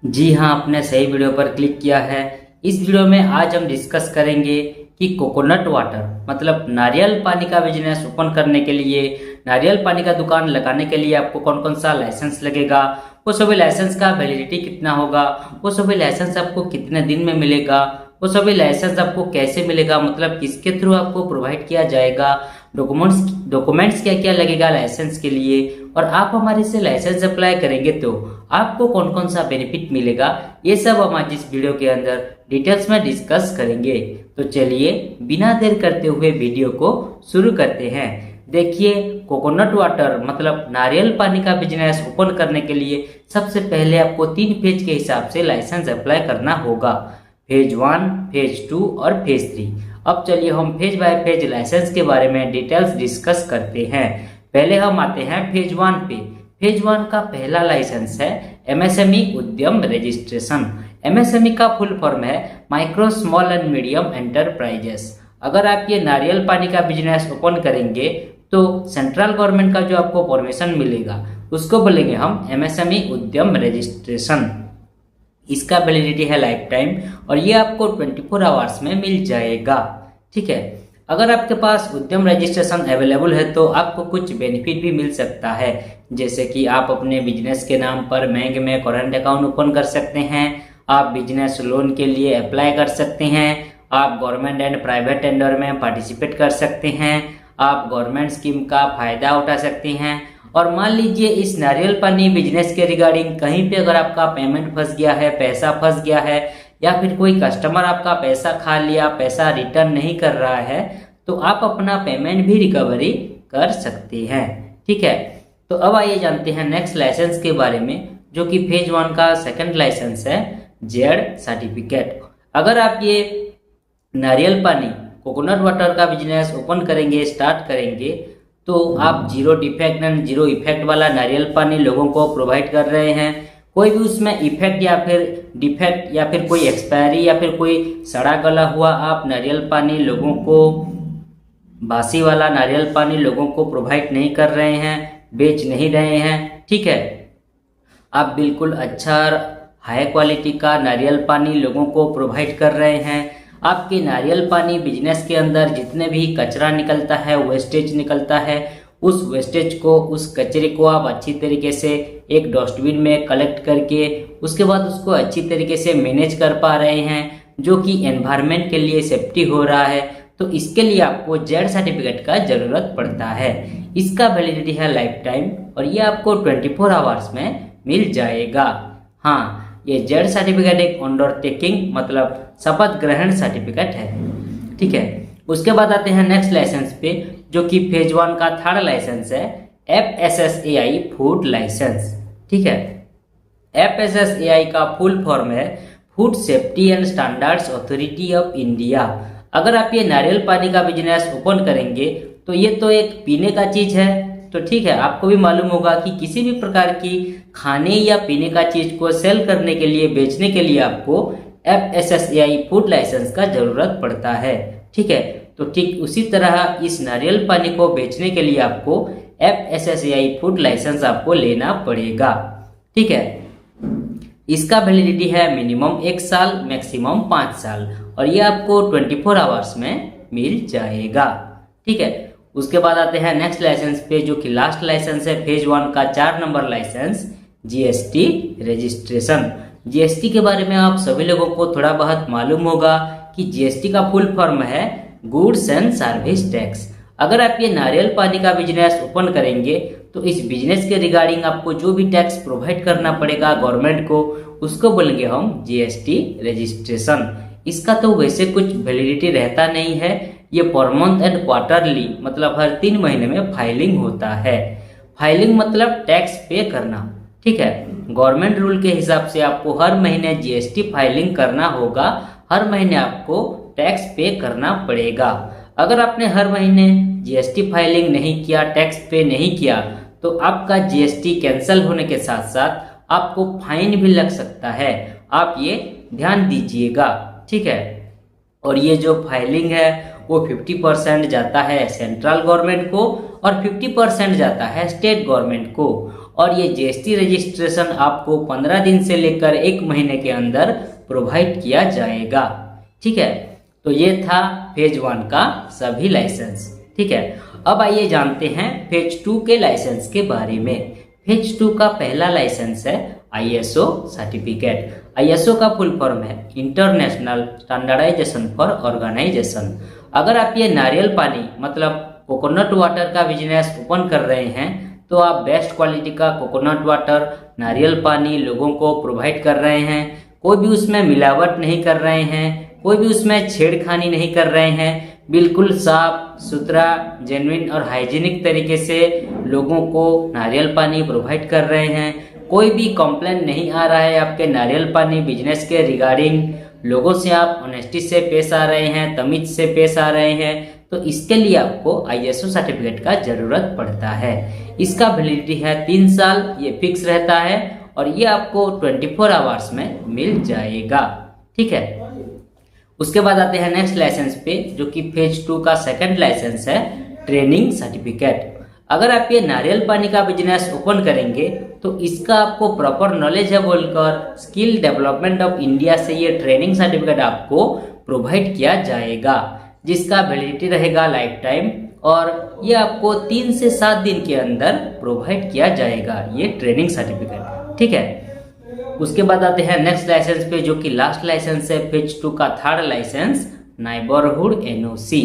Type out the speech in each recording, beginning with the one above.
जी हाँ, आपने सही वीडियो पर क्लिक किया है। इस वीडियो में आज हम डिस्कस करेंगे कि कोकोनट वाटर मतलब नारियल पानी का बिजनेस ओपन करने के लिए, नारियल पानी का दुकान लगाने के लिए आपको कौन कौन सा लाइसेंस लगेगा, वो सभी लाइसेंस का वैलिडिटी कितना होगा, वो सभी लाइसेंस आपको कितने दिन में मिलेगा, वो सभी लाइसेंस आपको कैसे मिलेगा, मतलब किसके थ्रू आपको प्रोवाइड किया जाएगा, डॉक्यूमेंट्स क्या क्या लगेगा लाइसेंस के लिए, और आप हमारे से लाइसेंस अप्लाई करेंगे तो आपको कौन कौन सा बेनिफिट मिलेगा, ये सब हम आज इस वीडियो के अंदर डिटेल्स में डिस्कस करेंगे। तो चलिए बिना देर करते हुए वीडियो को शुरू करते हैं। देखिए, कोकोनट वाटर मतलब नारियल पानी का बिजनेस ओपन करने के लिए सबसे पहले आपको 3 फेज के हिसाब से लाइसेंस अप्लाई करना होगा। फेज 1, फेज 2 और फेज 3। अब चलिए हम फेज बाय फेज लाइसेंस के बारे में डिटेल्स डिस्कस करते हैं। पहले हम आते हैं फेज 1 पे। फेज 1 का पहला लाइसेंस है एमएसएमई उद्यम रजिस्ट्रेशन। एमएसएमई का फुल फॉर्म है micro small and medium enterprises. अगर आप ये नारियल पानी का बिजनेस ओपन करेंगे तो सेंट्रल गवर्नमेंट का जो आपको परमिशन मिलेगा उसको बोलेंगे हम एमएसएमई उद्यम रजिस्ट्रेशन। इसका वैलिडिटी है लाइफ टाइम और ये आपको 24 आवर्स में मिल जाएगा। ठीक है, अगर आपके पास उद्यम रजिस्ट्रेशन अवेलेबल है तो आपको कुछ बेनिफिट भी मिल सकता है, जैसे कि आप अपने बिजनेस के नाम पर बैंक में करंट अकाउंट ओपन कर सकते हैं, आप बिजनेस लोन के लिए अप्लाई कर सकते हैं, आप गवर्नमेंट एंड प्राइवेट टेंडर में पार्टिसिपेट कर सकते हैं, आप गवर्नमेंट स्कीम का फायदा उठा सकते हैं। और मान लीजिए इस नारियल पानी बिजनेस के रिगार्डिंग कहीं पे अगर आपका पेमेंट फंस गया है, पैसा फंस गया है, या फिर कोई कस्टमर आपका पैसा खा लिया, पैसा रिटर्न नहीं कर रहा है, तो आप अपना पेमेंट भी रिकवरी कर सकते हैं। ठीक है, तो अब आइए जानते हैं नेक्स्ट लाइसेंस के बारे में, जो कि फेज 1 का सेकंड लाइसेंस है जेड सर्टिफिकेट। अगर आप ये नारियल पानी कोकोनट वाटर का बिजनेस ओपन करेंगे, स्टार्ट करेंगे, तो आप zero defect and zero effect वाला नारियल पानी लोगों को प्रोवाइड कर रहे हैं। कोई भी उसमें इफेक्ट या फिर डिफेक्ट या फिर कोई एक्सपायरी या फिर कोई सड़ा गला हुआ आप नारियल पानी लोगों को, बासी वाला नारियल पानी लोगों को प्रोवाइड नहीं कर रहे हैं, बेच नहीं रहे हैं। ठीक है, आप बिल्कुल अच्छा हाई क्वालिटी का नारियल पानी लोगों को प्रोवाइड कर रहे हैं। आपके नारियल पानी बिजनेस के अंदर जितने भी कचरा निकलता है, वेस्टेज निकलता है, उस वेस्टेज को, उस कचरे को आप अच्छी तरीके से एक डस्टबिन में कलेक्ट करके उसके बाद उसको अच्छी तरीके से मैनेज कर पा रहे हैं, जो कि एनवायरनमेंट के लिए सेफ्टी हो रहा है। तो इसके लिए आपको जेड सर्टिफिकेट का जरूरत पड़ता है। इसका वैलिडिटी है लाइफ टाइम और ये आपको 24 आवर्स में मिल जाएगा। हाँ, ये जेड सर्टिफिकेट एक अंडरटेकिंग मतलब शपथ ग्रहण सर्टिफिकेट है। ठीक है, उसके बाद आते हैं नेक्स्ट लाइसेंस पे, जो कि फेज 1 का थर्ड लाइसेंस है FSSAI फूड लाइसेंस। ठीक है, FSSAI का फुल फॉर्म है food safety and standards authority of India. अगर आप ये नारियल पानी का बिजनेस ओपन करेंगे तो ये तो एक पीने का चीज है, तो ठीक है, आपको भी मालूम होगा कि किसी भी प्रकार की खाने या पीने का चीज को सेल करने के लिए, बेचने के लिए आपको FSSAI फूड लाइसेंस का जरूरत पड़ता है। ठीक है, तो ठीक उसी तरह इस नारियल पानी को बेचने के लिए आपको FSSAI फूड लाइसेंस आपको लेना पड़ेगा। ठीक है, इसका वैलिडिटी है मिनिमम 1 साल, मैक्सिमम 5 साल, और ये आपको 24 आवर्स में मिल जाएगा। ठीक है, उसके बाद आते हैं नेक्स्ट लाइसेंस पे, जो कि लास्ट लाइसेंस है फेज 1 का 4 number license GST registration. GST के बारे में आप सभी लोगों को थोड़ा बहुत मालूम होगा कि GST का फुल फॉर्म है गुड्स एंड सर्विस टैक्स। अगर आप ये नारियल पानी का बिजनेस ओपन करेंगे तो इस बिजनेस के रिगार्डिंग आपको जो भी टैक्स प्रोवाइड करना पड़ेगा गवर्नमेंट को, उसको बोलेंगे हम GST रजिस्ट्रेशन। इसका तो वैसे कुछ वैलिडिटी रहता नहीं है, ये पर मंथ एंड क्वार्टरली मतलब हर 3 महीने में फाइलिंग होता है। फाइलिंग मतलब टैक्स पे करना। ठीक है, गवर्नमेंट रूल के हिसाब से आपको हर महीने GST फाइलिंग करना होगा, हर महीने आपको टैक्स पे करना पड़ेगा। अगर आपने हर महीने GST फाइलिंग नहीं किया, टैक्स पे नहीं किया, तो आपका GST कैंसिल होने के साथ साथ आपको फाइन भी लग सकता है। आप ये ध्यान दीजिएगा। ठीक है, और ये जो फाइलिंग है वो 50% जाता है सेंट्रल गवर्नमेंट को और 50% जाता है स्टेट गवर्नमेंट को। और ये जीएसटी रजिस्ट्रेशन आपको 15 दिन से लेकर 1 महीने के अंदर प्रोवाइड किया जाएगा। ठीक है, तो ये था फेज 1 का सभी लाइसेंस। ठीक है, अब आइए जानते हैं फेज 2 के लाइसेंस के बारे में। फेज 2 का पहला लाइसेंस है ISO सर्टिफिकेट। ISO का फुल फॉर्म है इंटरनेशनल स्टैंडर्डाइजेशन फॉर ऑर्गेनाइजेशन। अगर आप ये नारियल पानी मतलब कोकोनट वाटर का बिजनेस ओपन कर रहे हैं तो आप बेस्ट क्वालिटी का कोकोनट वाटर नारियल पानी लोगों को प्रोवाइड कर रहे हैं। कोई भी उसमें मिलावट नहीं कर रहे हैं, कोई भी उसमें छेड़खानी नहीं कर रहे हैं। बिल्कुल साफ सुथरा, जेन्युइन और हाइजीनिक तरीके से लोगों को नारियल पानी प्रोवाइड कर रहे हैं। कोई भी कंप्लेन नहीं आ रहा है आपके नारियल पानी बिजनेस के रिगार्डिंग। लोगों से आप ऑनेस्टी से पेश आ रहे हैं, तमीज से पेश आ रहे हैं, तो इसके लिए आपको ISO सर्टिफिकेट का जरूरत पड़ता है। इसका वैलिडिटी है 3 साल, ये फिक्स रहता है और ये आपको 24 आवर्स में मिल जाएगा। ठीक है, उसके बाद आते हैं नेक्स्ट लाइसेंस पे, जो कि फेज 2 का सेकंड लाइसेंस है ट्रेनिंग सर्टिफिकेट। अगर आप ये नारियल पानी का बिजनेस ओपन करेंगे तो इसका आपको प्रॉपर नॉलेज है बोलकर स्किल डेवलपमेंट ऑफ इंडिया से ये ट्रेनिंग सर्टिफिकेट आपको प्रोवाइड किया जाएगा, जिसका वैलिडिटी रहेगा लाइफ टाइम और ये आपको 3 से 7 दिन के अंदर प्रोवाइड किया जाएगा ये ट्रेनिंग सर्टिफिकेट। ठीक है, उसके बाद आते हैं नेक्स्ट लाइसेंस पे, जो कि लास्ट लाइसेंस है फेज 2 का third license neighbourhood NOC।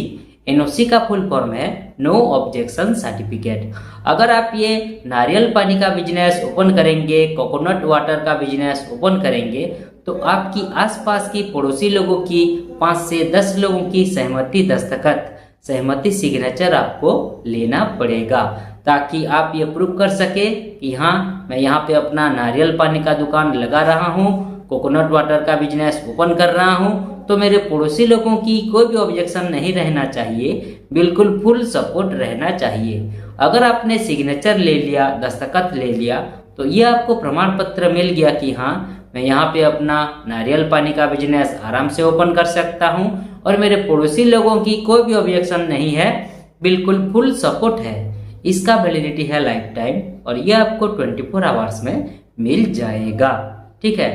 NOC का फुल फॉर्म है नो ऑब्जेक्शन सर्टिफिकेट। अगर आप ये नारियल पानी का बिजनेस ओपन करेंगे, कोकोनट वाटर का बिजनेस ओपन करेंगे, तो आपकी आसपास की पड़ोसी लोगों की 5 से 10 लोगों की सहमति दस्तखत, सहमति सिग्नेचर आपको लेना पड़ेगा, ताकि आप ये प्रूव कर सके कि हाँ मैं यहाँ पे अपना नारियल पानी का दुकान लगा रहा हूँ, कोकोनट वाटर का बिजनेस ओपन कर रहा हूँ, तो मेरे पड़ोसी लोगों की कोई भी ऑब्जेक्शन नहीं रहना चाहिए, बिल्कुल फुल सपोर्ट रहना चाहिए। अगर आपने सिग्नेचर ले लिया, दस्तखत ले लिया, तो ये आपको प्रमाण पत्र मिल गया कि हाँ मैं यहाँ पे अपना नारियल पानी का बिजनेस आराम से ओपन कर सकता हूँ और मेरे पड़ोसी लोगों की कोई भी ऑब्जेक्शन नहीं है, बिल्कुल फुल सपोर्ट है। इसका वैलिडिटी है लाइफ टाइम और ये आपको 24 आवर्स में मिल जाएगा। ठीक है,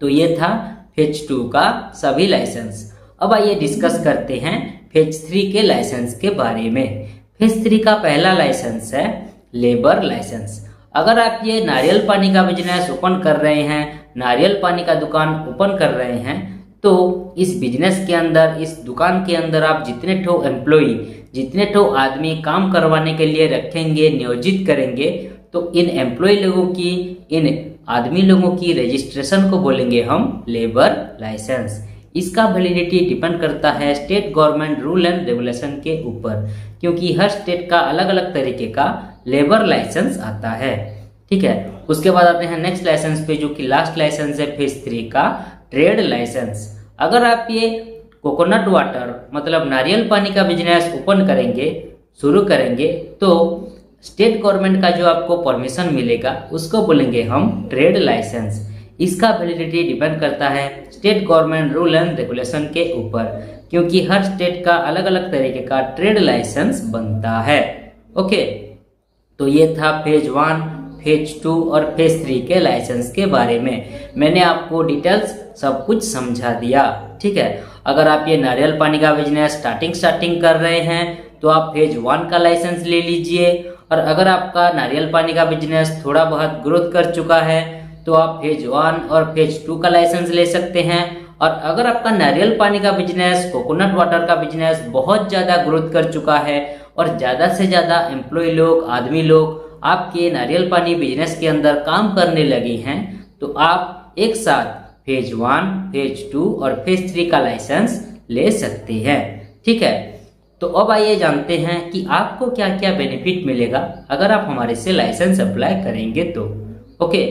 तो ये था फेज 2 का सभी लाइसेंस। अब आइए डिस्कस करते हैं फेज 3 के लाइसेंस के बारे में। फेज 3 का पहला लाइसेंस है लेबर लाइसेंस। अगर आप ये नारियल पानी का बिजनेस ओपन कर रहे हैं, नारियल पानी का दुकान ओपन कर रहे हैं, तो इस बिजनेस के अंदर, इस दुकान के अंदर आप जितने ठो एम्प्लॉई, जितने ठो आदमी काम करवाने के लिए रखेंगे, नियोजित करेंगे, तो इन एम्प्लॉय लोगों की, इन आदमी लोगों की रजिस्ट्रेशन को बोलेंगे हम लेबर लाइसेंस। इसका वैलिडिटी डिपेंड करता है state government rule and regulation के ऊपर, क्योंकि हर स्टेट का अलग अलग तरीके का लेबर लाइसेंस आता है। ठीक है, उसके बाद आते हैं नेक्स्ट लाइसेंस पे, जो कि लास्ट लाइसेंस है फेज 3 का ट्रेड लाइसेंस। अगर आप ये कोकोनट वाटर मतलब नारियल पानी का बिजनेस ओपन करेंगे, शुरू करेंगे, तो स्टेट गवर्नमेंट का जो आपको परमिशन मिलेगा उसको बोलेंगे हम ट्रेड लाइसेंस। इसका वैलिडिटी डिपेंड करता है state government rule and regulation के ऊपर, क्योंकि हर स्टेट का अलग अलग तरीके का ट्रेड लाइसेंस बनता है। ओके, तो ये था फेज 1, फेज 2 और फेज 3 के लाइसेंस के बारे में। मैंने आपको डिटेल्स सब कुछ समझा दिया। ठीक है, अगर आप ये नारियल पानी का बिजनेस स्टार्टिंग कर रहे हैं तो आप फेज 1 का लाइसेंस ले लीजिए, और अगर आपका नारियल पानी का बिजनेस थोड़ा बहुत ग्रोथ कर चुका है तो आप फेज 1 और फेज 2 का लाइसेंस ले सकते हैं। और अगर आपका नारियल पानी का बिजनेस, कोकोनट वाटर का बिजनेस बहुत ज़्यादा ग्रोथ कर चुका है और ज़्यादा से ज़्यादा एम्प्लॉय लोग, आदमी लोग आपके नारियल पानी बिजनेस के अंदर काम करने लगे हैं, तो आप एक साथ फेज 1, फेज 2 और फेज 3 का लाइसेंस ले सकते हैं। ठीक है, तो अब आइए जानते हैं कि आपको क्या क्या बेनिफिट मिलेगा अगर आप हमारे से लाइसेंस अप्लाई करेंगे तो। ओके,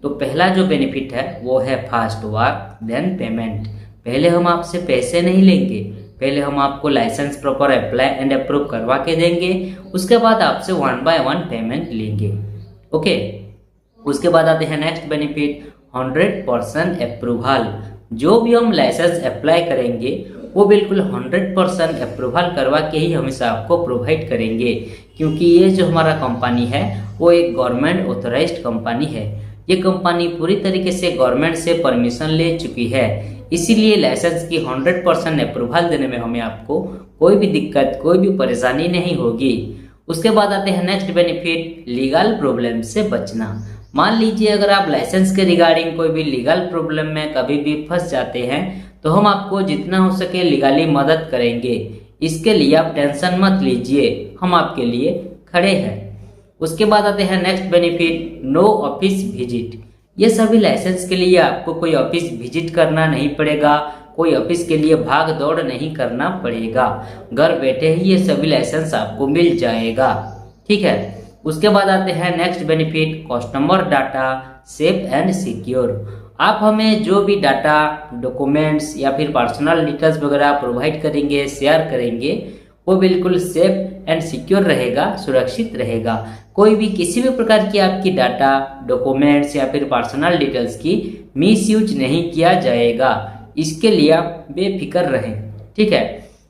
तो पहला जो बेनिफिट है वो है फास्ट वर्क देन पेमेंट। पहले हम आपसे पैसे नहीं लेंगे, पहले हम आपको license proper apply and approve करवा के देंगे, उसके बाद आपसे 1 by 1 पेमेंट लेंगे। ओके, उसके बाद आते हैं नेक्स्ट बेनिफिट 100% अप्रूवल। जो भी हम लाइसेंस अप्लाई करेंगे वो बिल्कुल 100% अप्रूवल करवा के ही हमेशा आपको प्रोवाइड करेंगे, क्योंकि ये जो हमारा कंपनी है वो एक गवर्नमेंट ऑथराइज्ड कंपनी है। ये कंपनी पूरी तरीके से गवर्नमेंट से परमिशन ले चुकी है, इसीलिए लाइसेंस की 100% अप्रूवल देने में हमें आपको कोई भी दिक्कत, कोई भी परेशानी नहीं होगी। उसके बाद आते हैं नेक्स्ट बेनिफिट, लीगल प्रॉब्लम से बचना। मान लीजिए अगर आप लाइसेंस के रिगार्डिंग कोई भी लीगल प्रॉब्लम में कभी भी फंस जाते हैं तो हम आपको जितना हो सके लीगली मदद करेंगे। इसके लिए आप टेंशन मत लीजिए, हम आपके लिए खड़े हैं। उसके बाद आते हैं next benefit, no office visit. ये सभी लाइसेंस के लिए आपको कोई ऑफिस विजिट करना नहीं पड़ेगा, कोई ऑफिस के लिए भाग दौड़ नहीं करना पड़ेगा। घर बैठे ही ये सभी लाइसेंस आपको मिल जाएगा। ठीक है। उसके बाद आते हैं next benefit, customer data safe and secure. आप हमें जो भी डाटा, डॉक्यूमेंट्स या फिर पर्सनल डिटेल्स वगैरह प्रोवाइड करेंगे, शेयर करेंगे, वो बिल्कुल सेफ एंड सिक्योर रहेगा, सुरक्षित रहेगा। कोई भी किसी भी प्रकार की आपकी डाटा, डॉक्यूमेंट्स या फिर पर्सनल डिटेल्स की मिसयूज नहीं किया जाएगा। इसके लिए आप बेफिक्र रहें। ठीक है।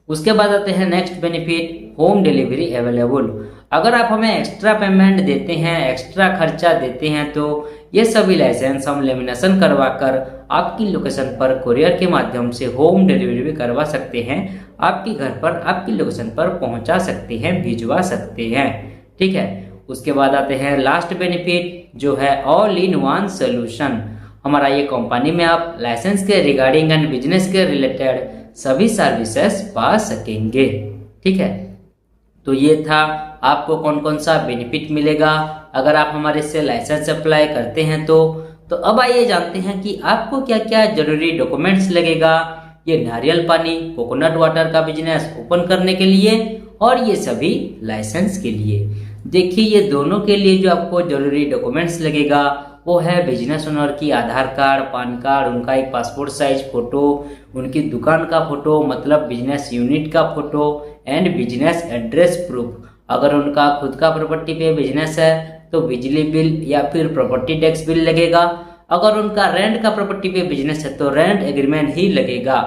उसके बाद आते हैं next benefit, home delivery available. अगर आप हमें एक्स्ट्रा पेमेंट देते हैं, एक्स्ट्रा खर्चा देते हैं, तो ये सभी लाइसेंस हम लेमिनेशन करवाकर आपकी लोकेशन पर कुरियर के माध्यम से होम डिलीवरी भी करवा सकते हैं। आपके घर पर, आपकी लोकेशन पर पहुंचा सकते हैं, भिजवा सकते हैं। ठीक है। उसके बाद आते हैं लास्ट बेनिफिट जो है ऑल इन वन सोल्यूशन। हमारा ये कंपनी में आप लाइसेंस के रिगार्डिंग एंड बिजनेस के रिलेटेड सभी सर्विसेज पा सकेंगे। ठीक है। तो ये था आपको कौन कौन सा बेनिफिट मिलेगा अगर आप हमारे से लाइसेंस अप्लाई करते हैं तो अब आइए जानते हैं कि आपको क्या क्या जरूरी डॉक्यूमेंट्स लगेगा ये नारियल पानी, कोकोनट वाटर का बिजनेस ओपन करने के लिए और ये सभी लाइसेंस के लिए। देखिए, ये दोनों के लिए जो आपको जरूरी डॉक्यूमेंट्स लगेगा वो है बिजनेस ओनर की आधार कार्ड, पान कार्ड, उनका एक पासपोर्ट साइज फोटो, उनकी दुकान का फोटो मतलब बिजनेस यूनिट का photo and business address proof. अगर उनका खुद का प्रॉपर्टी पे बिजनेस है तो बिजली बिल या फिर प्रॉपर्टी टैक्स बिल लगेगा। अगर उनका रेंट का प्रॉपर्टी पे बिजनेस है तो रेंट एग्रीमेंट ही लगेगा।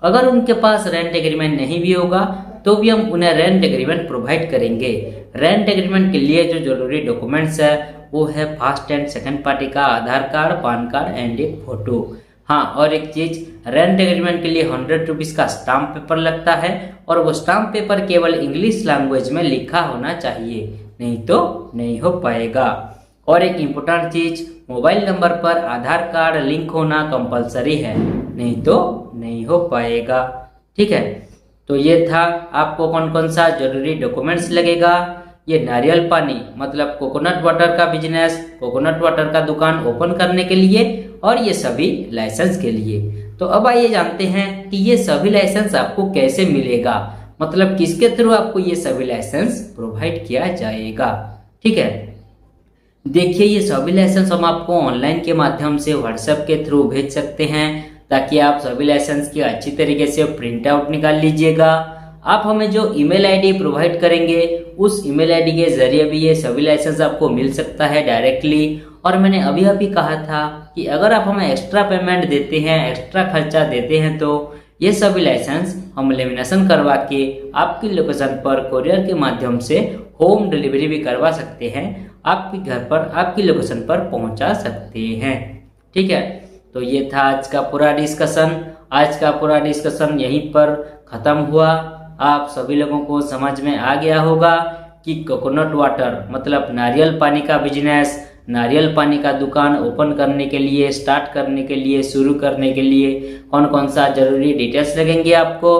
अगर उनके पास रेंट एग्रीमेंट नहीं भी होगा तो भी हम उन्हें रेंट एग्रीमेंट प्रोवाइड करेंगे। रेंट एग्रीमेंट के लिए जो जरूरी डॉक्यूमेंट्स है वो है फर्स्ट एंड सेकंड पार्टी का आधार कार्ड, पान कार्ड एंड एक फोटो। हाँ, और एक चीज, रेंट एग्रीमेंट के लिए 100 रुपीज का स्टाम्प पेपर लगता है और वो स्टाम्प पेपर केवल इंग्लिश लैंग्वेज में लिखा होना चाहिए, नहीं तो नहीं हो पाएगा। और एक इम्पोर्टेंट चीज, मोबाइल नंबर पर आधार कार्ड लिंक होना कंपलसरी है, नहीं तो नहीं हो पाएगा। ठीक है। तो ये था आपको कौन कौन सा जरूरी डॉक्यूमेंट्स लगेगा ये नारियल पानी मतलब कोकोनट वाटर का बिजनेस, कोकोनट वाटर का दुकान ओपन करने के लिए और ये सभी लाइसेंस के लिए। तो अब आइए जानते हैं कि ये सभी लाइसेंस आपको कैसे मिलेगा, मतलब किसके थ्रू आपको ये सभी लाइसेंस प्रोवाइड किया जाएगा। ठीक है। देखिए, ये सभी लाइसेंस हम आपको ऑनलाइन के माध्यम से व्हाट्सएप के थ्रू भेज सकते हैं ताकि आप सभी लाइसेंस की अच्छी तरीके से प्रिंट आउट निकाल लीजिएगा। आप हमें जो ईमेल आईडी प्रोवाइड करेंगे उस ईमेल आईडी के जरिए भी ये सभी लाइसेंस आपको मिल सकता है डायरेक्टली। और मैंने अभी कहा था कि अगर आप हमें एक्स्ट्रा पेमेंट देते हैं, एक्स्ट्रा खर्चा देते हैं तो ये सभी लाइसेंस हम लेमिनेशन करवा के आपकी लोकेशन पर कोरियर के माध्यम से होम डिलीवरी भी करवा सकते हैं, आपके घर पर, आपकी लोकेशन पर पहुंचा सकते हैं। ठीक है। तो ये था आज का पूरा डिस्कशन। आज का पूरा डिस्कशन यहीं पर खत्म हुआ। आप सभी लोगों को समझ में आ गया होगा कि कोकोनट वाटर मतलब नारियल पानी का बिजनेस, नारियल पानी का दुकान ओपन करने के लिए, स्टार्ट करने के लिए, शुरू करने के लिए कौन कौन सा जरूरी डिटेल्स लगेंगे आपको।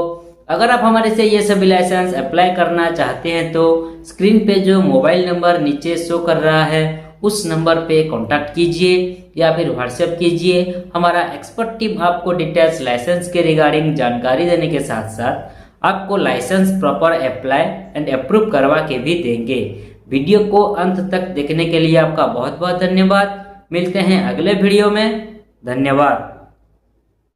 अगर आप हमारे से ये सभी लाइसेंस अप्लाई करना चाहते हैं तो स्क्रीन पे जो मोबाइल नंबर नीचे शो कर रहा है उस नंबर पे कांटेक्ट कीजिए या फिर व्हाट्सएप कीजिए। हमारा एक्सपर्ट टीम आपको डिटेल्स लाइसेंस के रिगार्डिंग जानकारी देने के साथ साथ आपको license proper apply and approve करवा के भी देंगे। वीडियो को अंत तक देखने के लिए आपका बहुत बहुत धन्यवाद। मिलते हैं अगले वीडियो में। धन्यवाद।